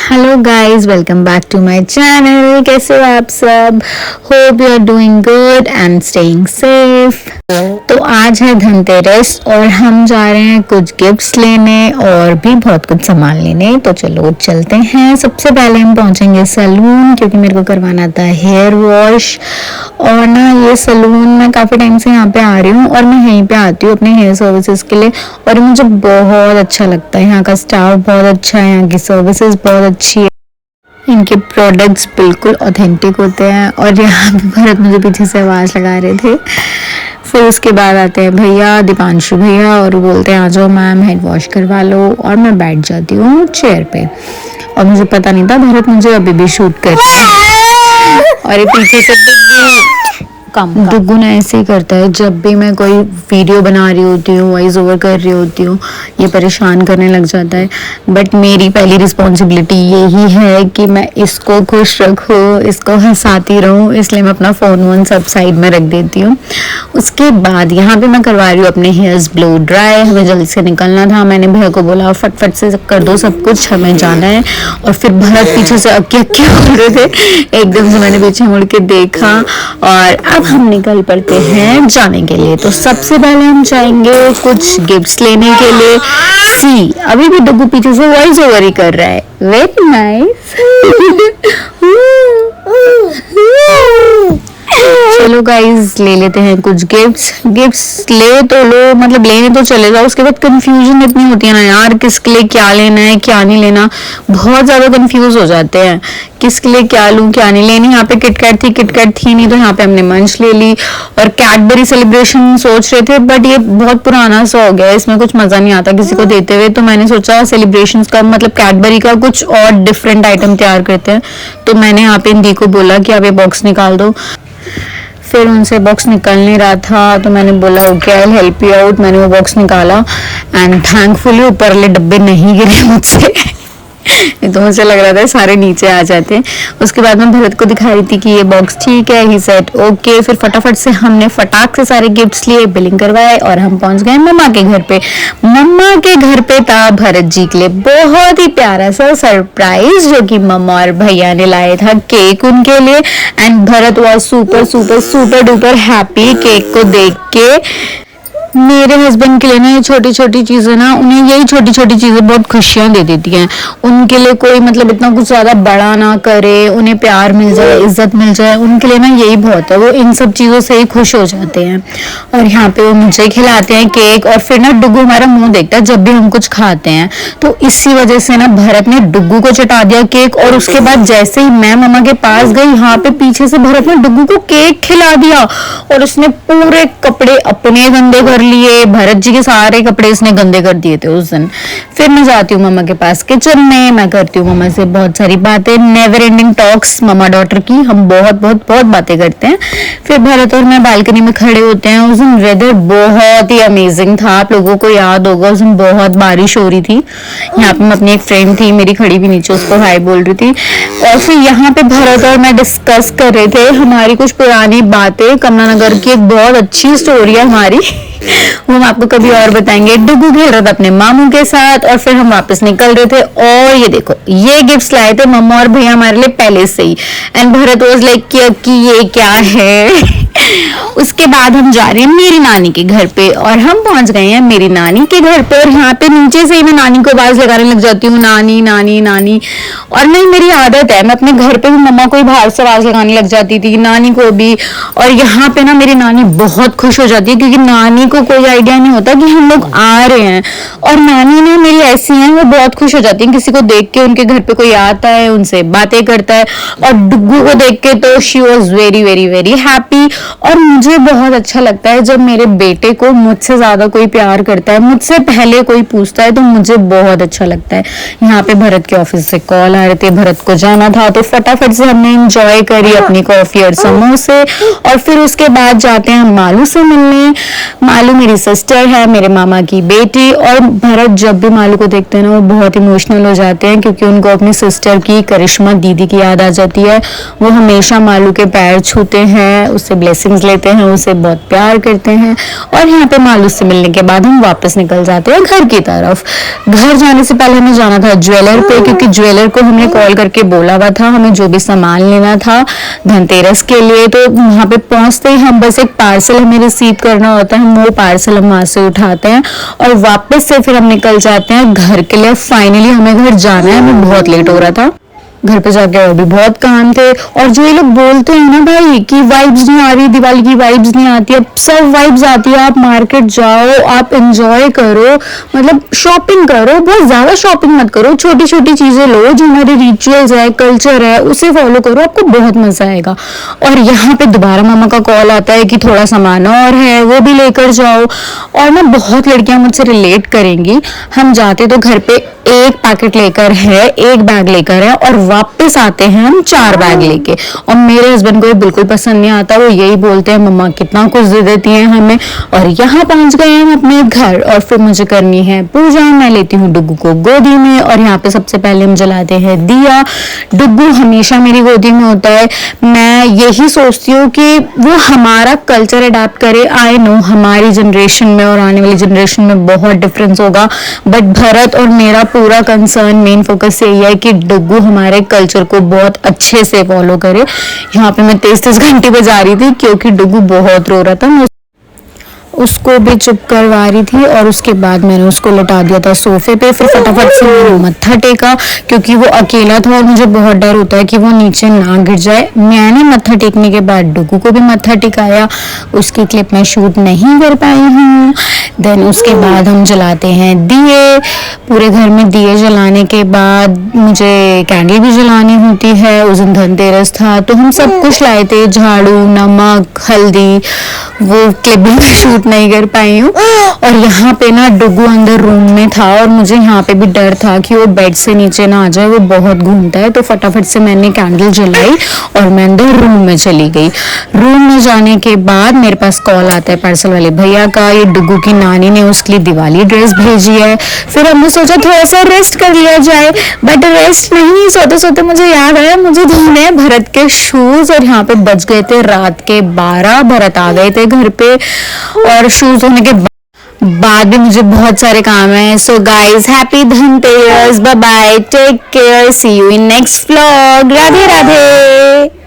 Hello guys, welcome back to my channel. कैसे हो आप सब? Hope you are doing good and staying safe. तो आज है धनतेरस और हम जा रहे हैं कुछ गिफ्ट्स लेने और भी बहुत कुछ सामान लेने। तो चलो चलते हैं। सबसे पहले हम पहुंचेंगे सैलून, क्योंकि मेरे को करवाना था हेयर वॉश। और ना ये सैलून मैं काफ़ी टाइम से यहाँ पे आ रही हूँ और मैं यहीं पे आती हूँ अपने हेयर सर्विसेज के लिए, और मुझे बहुत अच्छा लगता है। यहाँ का स्टाफ बहुत अच्छा है, यहाँ की सर्विसेज बहुत अच्छी है, इनके प्रोडक्ट्स बिल्कुल ऑथेंटिक होते हैं। और यहाँ पे भरत मुझे पीछे से आवाज़ लगा रहे थे। फिर उसके बाद आते हैं भैया, दीपांशु भैया, और वो बोलते हैं आ जाओ मैम हेड वॉश करवा लो। और मैं बैठ जाती हूँ चेयर पे, और मुझे पता नहीं था भरत मुझे अभी भी शूट करता है। और ये पीछे से दुगुन ऐसे ही करता है जब भी मैं कोई वीडियो बना रही होती हूँ, वॉइस ओवर कर रही होती हूँ, ये परेशान करने लग जाता है। बट मेरी पहली रिस्पॉन्सिबिलिटी यही है कि मैं इसको खुश रखूँ, इसको हंसाती रहूँ, इसलिए मैं अपना फ़ोन वोन सब साइड में रख देती हूँ। उसके बाद यहाँ पे मैं करवा रही हूँ अपने हेयर्स ब्लो ड्राई। हमें जल्दी से निकलना था, मैंने भैया को बोला फटफट से कर दो सब कुछ, हमें जाना है। और फिर भरत पीछे से अक्की अक्की बोल रहे थे, एकदम से मैंने पीछे मुड़ के देखा और अब हम निकल पड़ते हैं जाने के लिए। तो सबसे पहले हम जाएंगे कुछ गिफ्ट्स लेने के लिए। सी अभी भी डुगू पीछे से वॉइस ओवर ही कर रहा है। Very nice. चलो गाइज ले लेते हैं कुछ गिफ्ट्स ले तो लो, मतलब लेने तो चले जाओ। उसके बाद कंफ्यूजन इतनी होती है ना यार, किसके लिए क्या लेना है क्या नहीं लेना, बहुत ज्यादा कंफ्यूज हो जाते हैं किसके लिए क्या लूं क्या नहीं लेनी। यहाँ पे किटकैट थी नहीं, तो यहाँ पे हमने मंच ले ली। और कैडबरी सेलिब्रेशन सोच रहे थे, बट ये बहुत पुराना सा हो गया है, इसमें कुछ मजा नहीं आता किसी को देते हुए। तो मैंने सोचा सेलिब्रेशन का मतलब कैडबरी का कुछ और डिफरेंट आइटम तैयार करते हैं। तो मैंने यहाँ पे इंदी को बोला कि आप ये बॉक्स निकाल दो। फिर उनसे बॉक्स निकल नहीं रहा था, तो मैंने बोला okay I will help you out. मैंने वो बॉक्स निकाला एंड थैंकफुली ऊपर वाले डब्बे नहीं गिरे मुझसे। तो मुझे लग रहा था सारे नीचे आ जाते। उसके बाद मैं भरत को दिखा रही थी कि ये बॉक्स ठीक है, ही सेड ओके। फिर फटाफट से हमने फटाक से सारे गिफ्ट्स लिए, बिलिंग करवाए और हम पहुंच गए मम्मा के घर पे। मम्मा के घर पे था भरत जी के लिए बहुत ही प्यारा सा सरप्राइज, जो कि मम्मा और भैया ने लाया था केक उनके लिए। And Bharat was super super super duper happy cake को देख के। मेरे हस्बैंड के लिए ना ये छोटी छोटी चीजें ना, उन्हें यही छोटी छोटी चीजें बहुत खुशियां दे देती हैं। उनके लिए कोई मतलब इतना कुछ ज्यादा बड़ा ना करे, उन्हें प्यार मिल जाए, इज्जत मिल जाए, उनके लिए ना यही बहुत है। वो इन सब चीजों से ही खुश हो जाते हैं। और यहाँ पे वो मुझे खिलाते हैं केक, और फिर ना डुगू हमारा मुंह देखता है जब भी हम कुछ खाते हैं। तो इसी वजह से ना भरत ने डुगू को चटा दिया केक। और उसके बाद जैसे ही मैं मम्मा के पास गई, यहाँ पे पीछे से भरत ने डुगू को केक खिला दिया, और उसने पूरे कपड़े अपने गंदे कर लिए। भरत जी के सारे कपड़े इसने गंदे कर दिए थे उस दिन। फिर मैं जाती हूँ मम्मा के पास किचन में, मैं करती हूँ मम्मा से बहुत सारी बातें, नेवर एंडिंग टॉक्स मम्मा डॉटर की, हम बहुत बहुत बहुत बातें करते हैं। फिर भरत और मैं बालकनी में खड़े होते हैं। उस दिन वेदर बहुत ही अमेजिंग था, आप लोगों को याद होगा उस दिन बहुत बारिश हो रही थी। यहाँ पे अपनी एक फ्रेंड थी मेरी खड़ी भी नीचे, उसको हाय बोल रही थी। और फिर यहाँ पे भरत और मैं डिस्कस कर रहे थे हमारी कुछ पुरानी बातें। कमला नगर की एक बहुत अच्छी स्टोरी है हमारी, वो हम आपको कभी और बताएंगे। डुगू खेल रहा था अपने मामू के साथ, और फिर हम वापस निकल रहे थे। और ये देखो ये गिफ्ट्स लाए थे मम्मा और भैया हमारे लिए पहले से ही। एंड भरत वाज लाइक कि ये क्या है। उसके बाद हम जा रहे हैं मेरी नानी के घर पे, और हम पहुंच गए हैं मेरी नानी के घर पे। और यहाँ पे नीचे से ही मैं नानी को आवाज लगाने लग जाती हूँ, नानी नानी नानी। और नहीं, मेरी आदत है, मैं अपने घर पे भी मम्मा को बाहर से आवाज लगाने लग जाती थी, नानी को भी। और यहाँ पे ना मेरी नानी बहुत खुश हो जाती है, क्योंकि नानी को कोई आइडिया नहीं होता कि हम लोग आ रहे हैं। और नानी ने मेरी ऐसी है, वो बहुत खुश हो जाती है किसी को देख के, उनके घर पे कोई आता है उनसे बातें करता है। और डुगू को देख के तो she was very very very happy. और मुझे बहुत अच्छा लगता है जब मेरे बेटे को मुझसे ज्यादा कोई प्यार करता है, मुझसे पहले कोई पूछता है, तो मुझे बहुत अच्छा लगता है। यहाँ पे भरत के ऑफिस से कॉल आ रहे थे, भरत को जाना था, तो फटाफट से हमने एंजॉय करी अपनी कॉफी और समोसे। और फिर उसके बाद जाते हैं मालू से मिलने। मालू मेरी सिस्टर है, मेरे मामा की बेटी। और भरत जब भी मालू को देखते हैं ना, वो बहुत इमोशनल हो जाते हैं, क्योंकि उनको अपनी सिस्टर की करिश्मा दीदी की याद आ जाती है। वो हमेशा मालू के पैर छूते हैं, उससे ब्लेसिंग ब्लेसिंग्स लेते हैं, उसे बहुत प्यार करते हैं। और यहाँ पे मालूस से मिलने के बाद हम वापस निकल जाते हैं घर की तरफ। घर जाने से पहले हमें जाना था ज्वेलर पे, क्योंकि ज्वेलर को हमने कॉल करके बोला हुआ था हमें जो भी सामान लेना था धनतेरस के लिए। तो वहां पे पहुंचते ही हम बस एक पार्सल हमें रिसीव करना होता है, हम वो पार्सल हम वहां से उठाते हैं और वापस से फिर हम निकल जाते हैं घर के लिए। फाइनली हमें घर जाना है, हमें बहुत लेट हो रहा था, घर पे जाके और भी बहुत काम थे। और जो ये लोग बोलते हैं ना भाई कि वाइब्स नहीं आ रही, दिवाली की वाइब्स नहीं आती, अब सब वाइब्स आती है। आप मार्केट जाओ, आप एंजॉय करो, मतलब शॉपिंग करो, बहुत ज्यादा शॉपिंग मत करो, छोटी छोटी चीजें लो, जो हमारे रिचुअल्स है, कल्चर है, उसे फॉलो करो, आपको बहुत मजा आएगा। और यहाँ पे दोबारा मामा का कॉल आता है कि थोड़ा सामान और है वो भी लेकर जाओ। और ना बहुत लड़कियां मुझसे रिलेट करेंगी, हम जाते तो घर पे एक पैकेट लेकर है, एक बैग लेकर है, और वापस आते हैं हम 4 बैग लेके। और मेरे हस्बैंड को ये बिल्कुल पसंद नहीं आता, वो यही बोलते हैं मम्मा कितना कुछ दे देती हैं हमें। और यहाँ पहुंच गए हम अपने घर और फिर मुझे करनी है पूजा। मैं लेती हूँ डुग्गू को गोदी में और यहाँ पे सबसे पहले हम जलाते हैं दिया। डुग्गू हमेशा मेरी गोदी में होता है। मैं यही सोचती हूँ कि वो हमारा कल्चर अडेप्ट करे। आई नो हमारी जनरेशन में और आने वाली जनरेशन में बहुत डिफरेंस होगा, बट भरत और मेरा पूरा कंसर्न, मेन फोकस यही है कि डुग्गू हमारे कल्चर को बहुत अच्छे से फॉलो करे। यहाँ पे मैं 33 घंटे बजा रही थी क्योंकि डुग्गू बहुत रो रहा था। मैं उसको भी चुप करवा रही थी और उसके बाद मैंने उसको लटा दिया था सोफे पे। फिर फटाफट से मैंने मत्था टेका क्योंकि वो अकेला था और मुझे बहुत डर होता है कि वो नीचे ना गिर जाए। मैंने मत्था टेकने के बाद डुग्गू को भी मत्था टिकाया। उसकी क्लिप मैं शूट नहीं कर पाई हूँ। देन उसके बाद हम जलाते हैं दिए। पूरे घर में दिए जलाने के बाद मुझे कैंडल भी जलानी होती है। उस दिन धनतेरस था तो हम सब कुछ लाए थे, झाड़ू, नमक, हल्दी। वो क्लिप भी मैं शूट नहीं कर पाई हूँ। और यहाँ पे ना डुग्गू अंदर रूम में था और मुझे यहाँ पे भी डर था कि वो बेड से नीचे ना आ जाए, वो बहुत घूमता है। तो फटाफट से मैंने कैंडल जलाई और मैं अंदर रूम में चली गई। रूम में जाने के बाद मेरे पास कॉल आता है पार्सल वाले भैया का, ये डुग्गू की नानी ने उसके लिए दिवाली ड्रेस भेजी है। फिर हमने सोचा थोड़ा सा रेस्ट कर लिया जाए, बट रेस्ट नहीं, सोते सोते मुझे याद आया मुझे धोने हैं भरत के शूज। और यहाँ पे बज गए थे रात के 12। भरत आ गए थे घर पे और शूज धोने के बाद भी मुझे बहुत सारे काम है। So guys happy Dhanteras, bye bye, take care, see you in next vlog. Radhe Radhe.